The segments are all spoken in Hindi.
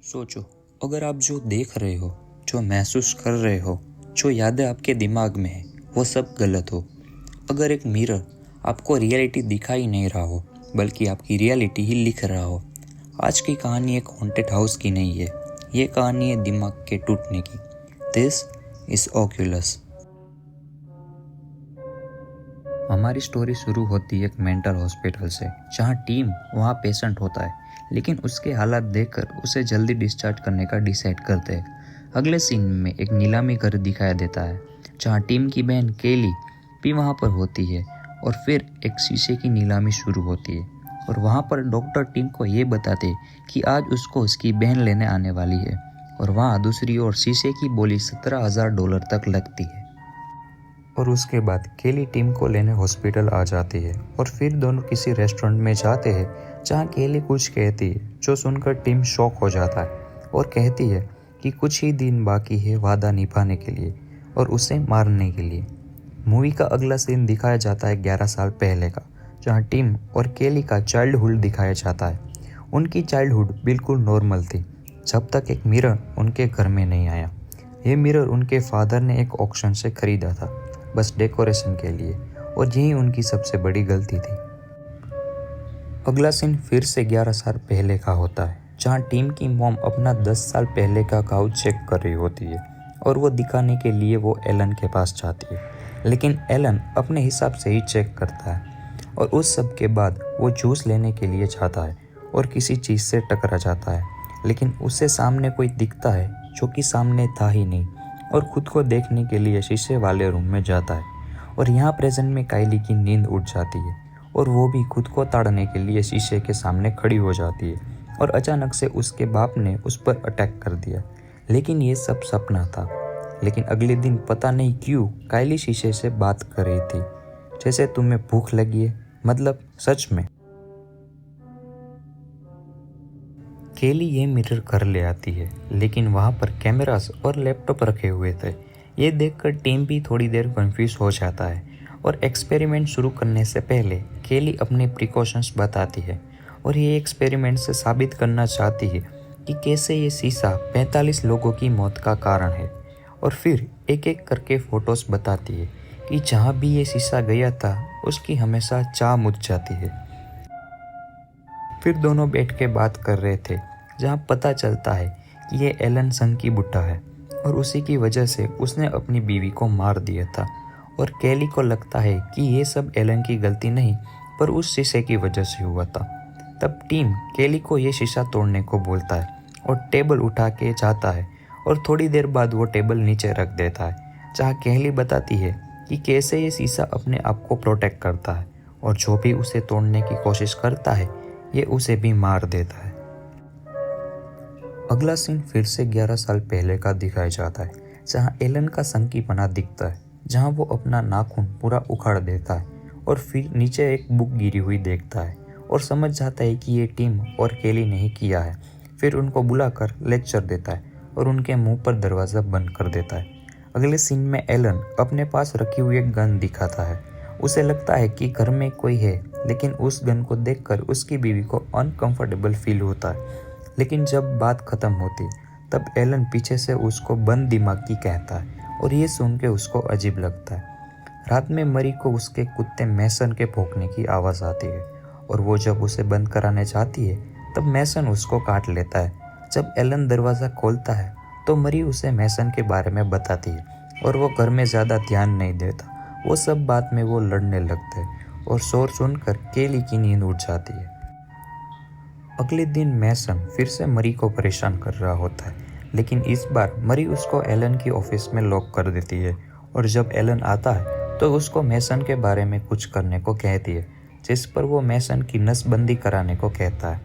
सोचो, अगर आप जो देख रहे हो, जो महसूस कर रहे हो, जो यादें आपके दिमाग में है, वो सब गलत हो। अगर एक मिरर आपको रियलिटी दिखाई नहीं रहा हो, बल्कि आपकी रियलिटी ही लिख रहा हो। आज की कहानी एक हॉन्टेड हाउस की नहीं है, ये कहानी है दिमाग के टूटने की। This is Oculus. हमारी स्टोरी शुरू होती है एक मेंटल हॉस्पिटल से, जहाँ टीम वहाँ पेशेंट होता है, लेकिन उसके हालात देखकर उसे जल्दी डिस्चार्ज करने का डिसाइड करते हैं। अगले सीन में एक नीलामी घर दिखाया देता है, जहाँ टीम की बहन केली भी वहाँ पर होती है। और फिर एक शीशे की नीलामी शुरू होती है, और वहाँ पर डॉक्टर टीम को ये बताते कि आज उसको उसकी बहन लेने आने वाली है। और वहाँ दूसरी ओर शीशे की बोली $17,000 तक लगती है। और उसके बाद केली टीम को लेने हॉस्पिटल आ जाती है, और फिर दोनों किसी रेस्टोरेंट में जाते हैं, जहाँ केली कुछ कहती है जो सुनकर टीम शॉक हो जाता है और कहती है कि कुछ ही दिन बाकी है वादा निभाने के लिए और उसे मारने के लिए। मूवी का अगला सीन दिखाया जाता है 11 साल पहले का, जहाँ टीम और केली का चाइल्डहुड दिखाया जाता है। उनकी चाइल्डहुड बिल्कुल नॉर्मल थी, जब तक एक मिरर उनके घर में नहीं आया। ये मिरर उनके फादर ने एक ऑक्शन से खरीदा था, बस डेकोरेशन के लिए, और यही उनकी सबसे बड़ी गलती थी। अगला सीन फिर से 11 साल पहले का होता है, जहाँ टीम की मॉम अपना 10 साल पहले का घाव चेक कर रही होती है, और वो दिखाने के लिए वो एलन के पास जाती है। लेकिन एलन अपने हिसाब से ही चेक करता है, और उस सब के बाद वो जूस लेने के लिए जाता है और किसी चीज़ से टकरा जाता है। लेकिन उससे सामने कोई दिखता है जो कि सामने था ही नहीं, और खुद को देखने के लिए शीशे वाले रूम में जाता है। और यहाँ प्रेजेंट में काइली की नींद उड़ जाती है, और वो भी खुद को ताड़ने के लिए शीशे के सामने खड़ी हो जाती है, और अचानक से उसके बाप ने उस पर अटैक कर दिया। लेकिन ये सब सपना था। लेकिन अगले दिन पता नहीं क्यों काइली शीशे से बात कर रही थी, जैसे तुम्हें भूख लगी है, मतलब सच में। केली ये मिरर घर ले आती है, लेकिन वहाँ पर कैमरास और लैपटॉप रखे हुए थे। ये देखकर टीम भी थोड़ी देर कंफ्यूज हो जाता है, और एक्सपेरिमेंट शुरू करने से पहले केली अपने प्रिकॉशंस बताती है, और ये एक्सपेरिमेंट से साबित करना चाहती है कि कैसे ये शीशा 45 लोगों की मौत का कारण है। और फिर एक एक करके फोटोज बताती है कि जहाँ भी ये शीशा गया था उसकी हमेशा चाह मुझ जाती है। फिर दोनों बैठ के बात कर रहे थे, जहाँ पता चलता है कि ये एलन संग की बुट्टा है, और उसी की वजह से उसने अपनी बीवी को मार दिया था। और केली को लगता है कि ये सब एलन की गलती नहीं, पर उस शीशे की वजह से हुआ था। तब टीम केली को ये शीशा तोड़ने को बोलता है, और टेबल उठा के जाता है, और थोड़ी देर बाद वो टेबल नीचे रख देता है, जहाँ केली बताती है कि कैसे ये शीशा अपने आप को प्रोटेक्ट करता है, और जो भी उसे तोड़ने की कोशिश करता है ये उसे भी मार देता है। अगला सीन फिर से 11 साल पहले का दिखाया जाता है, जहाँ एलन का संकीपना दिखता है, जहाँ वो अपना नाखून पूरा उखाड़ देता है, और फिर नीचे एक बुक गिरी हुई देखता है, और समझ जाता है कि ये टीम और केली ने ही किया है। फिर उनको बुलाकर लेक्चर देता है, और उनके मुंह पर दरवाज़ा बंद कर देता है। अगले सीन में एलन अपने पास रखी हुई एक गन दिखाता है। उसे लगता है कि घर में कोई है, लेकिन उस गन को देखकर उसकी बीवी को अनकंफर्टेबल फील होता है। लेकिन जब बात खत्म होती तब एलन पीछे से उसको बंद दिमागी कहता है, और ये सुन के उसको अजीब लगता है। रात में मरी को उसके कुत्ते मैसन के भौंकने की आवाज़ आती है, और वो जब उसे बंद कराने चाहती है तब मैसन उसको काट लेता है। जब एलन दरवाज़ा खोलता है तो मरी उसे मैसन के बारे में बताती है, और वो घर में ज़्यादा ध्यान नहीं देता। वो सब बात में वो लड़ने लगते हैं, और शोर सुनकर केली की नींद उड़ जाती है। अगले दिन मैसन फिर से मरी को परेशान कर रहा होता है, लेकिन इस बार मरी उसको एलन की ऑफिस में लॉक कर देती है, और जब एलन आता है तो उसको मैसन के बारे में कुछ करने को कहती है, जिस पर वो मैसन की नसबंदी कराने को कहता है।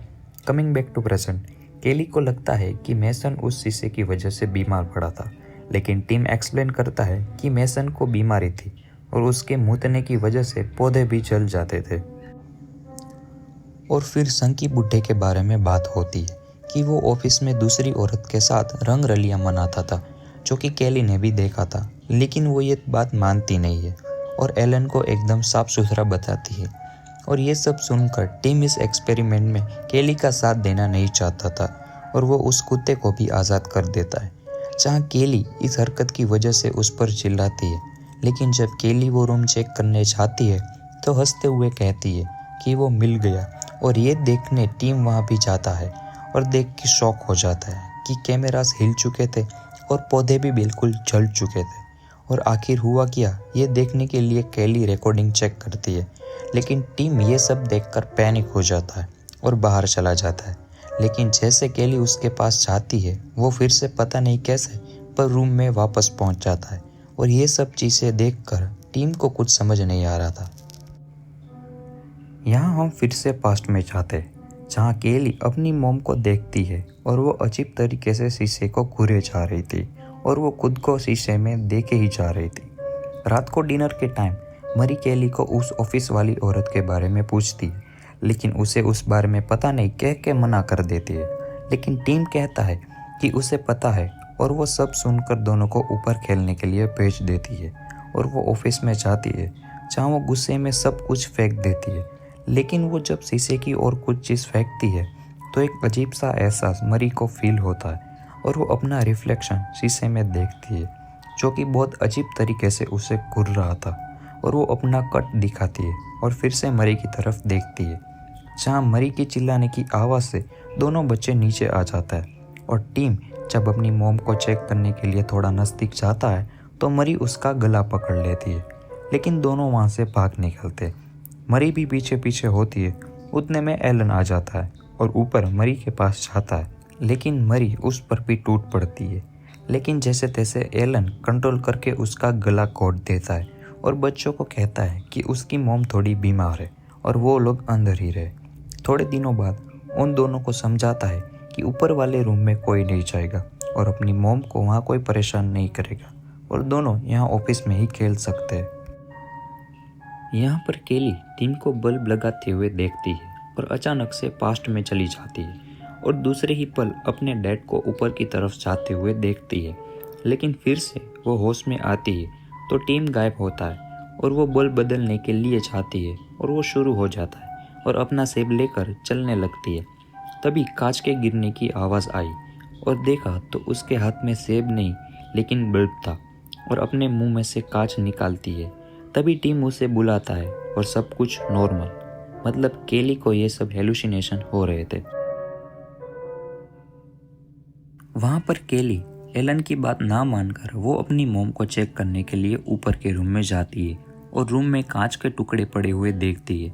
कमिंग बैक टू प्रेजेंट, केली को लगता है कि मैसन उस शीशे की वजह से बीमार पड़ा था, लेकिन टीम एक्सप्लेन करता है कि मैसन को बीमारी थी, और उसके मुतने की वजह से पौधे भी जल जाते थे। और फिर संकी बुड्ढे के बारे में बात होती है कि वो ऑफिस में दूसरी औरत के साथ रंग रलियां मनाता था, जो कि केली ने भी देखा था, लेकिन वो ये बात मानती नहीं है, और एलन को एकदम साफ सुथरा बताती है। और ये सब सुनकर टीम इस एक्सपेरिमेंट में केली का साथ देना नहीं चाहता था, और वो उस कुत्ते को भी आज़ाद कर देता है। जहाँ केली इस हरकत की वजह से उस पर चिल्लाती है, लेकिन जब केली वो रूम चेक करने जाती है तो हंसते हुए कहती है कि वो मिल गया। और ये देखने टीम वहाँ भी जाता है और देख के शॉक हो जाता है कि कैमरास हिल चुके थे और पौधे भी बिल्कुल जल चुके थे। और आखिर हुआ क्या, ये देखने के लिए केली रिकॉर्डिंग चेक करती है, लेकिन टीम ये सब देखकर पैनिक हो जाता है और बाहर चला जाता है। लेकिन जैसे केली उसके पास जाती है, वो फिर से पता नहीं कैसे पर रूम में वापस पहुंच जाता है। और ये सब चीज़ें देखकर टीम को कुछ समझ नहीं आ रहा था। यहाँ हम फिर से पास्ट में जाते हैं, जहाँ केली अपनी मॉम को देखती है और वो अजीब तरीके से शीशे को घूरे जा रही थी और वो खुद को शीशे में देखे ही जा रही थी। रात को डिनर के टाइम मरी केली को उस ऑफिस वाली औरत के बारे में पूछती है, लेकिन उसे उस बारे में पता नहीं कह के मना कर देती है। लेकिन टीम कहता है कि उसे पता है और वो सब सुनकर दोनों को ऊपर खेलने के लिए भेज देती है। और वो ऑफिस में जाती है, जहाँ वो गुस्से में सब कुछ फेंक देती है। लेकिन वो जब शीशे की ओर कुछ चीज़ फेंकती है तो एक अजीब सा एहसास मरी को फील होता है और वो अपना रिफ्लेक्शन शीशे में देखती है, जो कि बहुत अजीब तरीके से उसे घूर रहा था। और वो अपना कट दिखाती है और फिर से मरी की तरफ देखती है, जहाँ मरी की चिल्लाने की आवाज़ से दोनों बच्चे नीचे आ जाता है। और टीम जब अपनी मॉम को चेक करने के लिए थोड़ा नज़दीक जाता है तो मरी उसका गला पकड़ लेती है, लेकिन दोनों वहाँ से भाग निकलते। मरी भी पीछे पीछे होती है। उतने में एलन आ जाता है और ऊपर मरी के पास जाता है, लेकिन मरी उस पर भी टूट पड़ती है। लेकिन जैसे तैसे एलन कंट्रोल करके उसका गला घोंट देता है और बच्चों को कहता है कि उसकी मॉम थोड़ी बीमार है और वो लोग अंदर ही रहे। थोड़े दिनों बाद उन दोनों को समझाता है कि ऊपर वाले रूम में कोई नहीं जाएगा और अपनी मॉम को वहाँ कोई परेशान नहीं करेगा और दोनों यहाँ ऑफिस में ही खेल सकते हैं। यहाँ पर केली टीम को बल्ब लगाते हुए देखती है और अचानक से पास्ट में चली जाती है और दूसरे ही पल अपने डैड को ऊपर की तरफ जाते हुए देखती है। लेकिन फिर से वो होश में आती है तो टीम गायब होता है और वो बल्ब बदलने के लिए जाती है और वो शुरू हो जाता है और अपना सेब लेकर चलने लगती है। तभी कांच के गिरने की आवाज़ आई और देखा तो उसके हाथ में सेब नहीं लेकिन बल्ब था और अपने मुंह में से कांच निकालती है। तभी टीम उसे बुलाता है और सब कुछ नॉर्मल, मतलब केली को ये सब हेलुसिनेशन हो रहे थे। वहाँ पर केली एलन की बात ना मानकर वो अपनी मॉम को चेक करने के लिए ऊपर के रूम में जाती है और रूम में कांच के टुकड़े पड़े हुए देखती है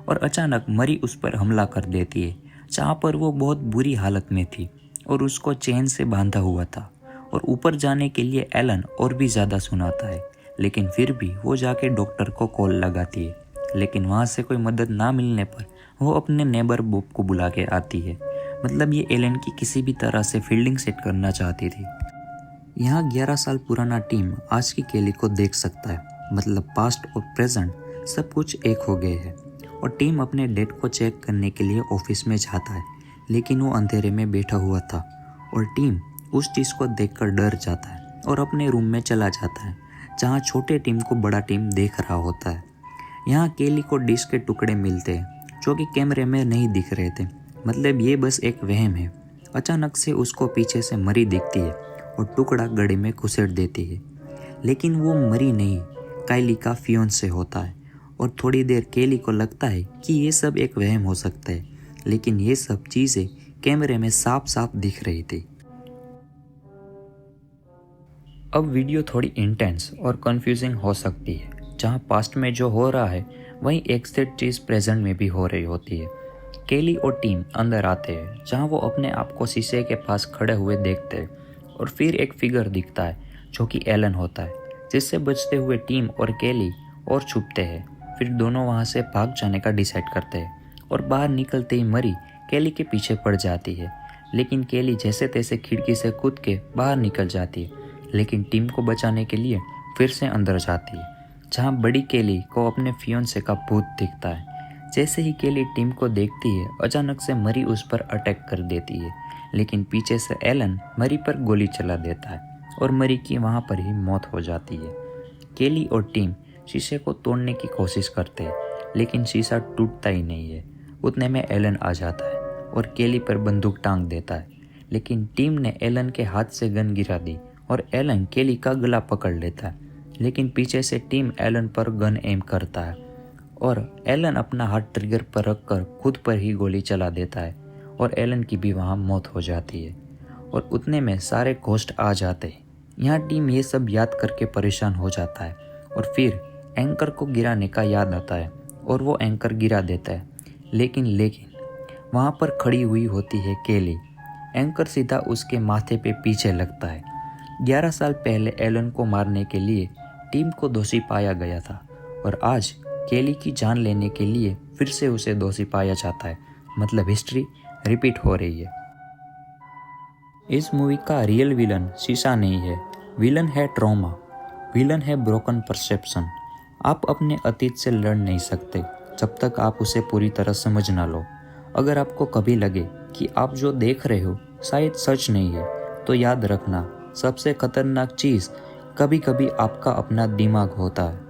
और अचानक मरी उस पर हमला कर देती है, जहाँ पर वो बहुत बुरी हालत में थी और उसको चेन से बांधा हुआ था। और ऊपर जाने के लिए एलन और भी ज़्यादा सुनाता है, लेकिन फिर भी वो जाके डॉक्टर को कॉल लगाती है। लेकिन वहाँ से कोई मदद ना मिलने पर वो अपने नेबर बॉब को बुला के आती है। मतलब ये एलन की किसी भी तरह से फील्डिंग सेट करना चाहती थी। यहाँ 11 साल पुराना टीम आज की केली को देख सकता है, मतलब पास्ट और प्रेजेंट सब कुछ एक हो गए हैं। और टीम अपने डेड को चेक करने के लिए ऑफिस में जाता है, लेकिन वो अंधेरे में बैठा हुआ था और टीम उस चीज़ को देखकर डर जाता है और अपने रूम में चला जाता है, जहाँ छोटे टीम को बड़ा टीम देख रहा होता है। यहाँ केली को डिश के टुकड़े मिलते हैं जो कि कैमरे में नहीं दिख रहे थे, मतलब ये बस एक वहम है। अचानक से उसको पीछे से मरी दिखती है और टुकड़ा गड़े में घुसेड़ देती है, लेकिन वो मरी नहीं, काइली का फियोंसे होता है। और थोड़ी देर केली को लगता है कि ये सब एक वहम हो सकता है, लेकिन ये सब चीज़ें कैमरे में साफ साफ दिख रही थी। अब वीडियो थोड़ी इंटेंस और कंफ्यूजिंग हो सकती है, जहाँ पास्ट में जो हो रहा है वहीं एग्जैक्ट चीज़ प्रेजेंट में भी हो रही होती है। केली और टीम अंदर आते हैं, जहाँ वो अपने आप को शीशे के पास खड़े हुए देखते हैं और फिर एक फिगर दिखता है जो कि एलन होता है, जिससे बचते हुए टीम और केली और छुपते हैं। फिर दोनों वहाँ से भाग जाने का डिसाइड करते हैं और बाहर निकलते ही मरी केली के पीछे पड़ जाती है, लेकिन केली जैसे तैसे खिड़की से कूद के बाहर निकल जाती है, लेकिन टीम को बचाने के लिए फिर से अंदर जाती है, जहाँ बड़ी केली को अपने फियोंसे का भूत दिखता है। जैसे ही केली टीम को देखती है, अचानक से मरी उस पर अटैक कर देती है, लेकिन पीछे से एलन मरी पर गोली चला देता है और मरी की वहाँ पर ही मौत हो जाती है। केली और टीम शीशे को तोड़ने की कोशिश करते हैं, लेकिन शीशा टूटता ही नहीं है। उतने में एलन आ जाता है और केली पर बंदूक टांग देता है, लेकिन टीम ने एलन के हाथ से गन गिरा दी और एलन केली का गला पकड़ लेता है। लेकिन पीछे से टीम एलन पर गन एम करता है और एलन अपना हाथ ट्रिगर पर रखकर खुद पर ही गोली चला देता है और एलन की भी वहाँ मौत हो जाती है और उतने में सारे घोस्ट आ जाते हैं। यहाँ टीम ये सब याद करके परेशान हो जाता है और फिर एंकर को गिराने का याद आता है और वो एंकर गिरा देता है। लेकिन वहाँ पर खड़ी हुई होती है केली। एंकर सीधा उसके माथे पे पीछे लगता है। 11 साल पहले एलन को मारने के लिए टीम को दोषी पाया गया था और आज केली की जान लेने के लिए फिर से उसे दोषी पाया जाता है। मतलब हिस्ट्री रिपीट हो रही है। इस मूवी का रियल विलन शीशा नहीं है, विलन है ट्रॉमा, विलन है ब्रोकन परसेप्शन। आप अपने अतीत से लड़ नहीं सकते जब तक आप उसे पूरी तरह समझ ना लो। अगर आपको कभी लगे कि आप जो देख रहे हो शायद सच नहीं है, तो याद रखना सबसे खतरनाक चीज़ कभी कभी आपका अपना दिमाग होता है।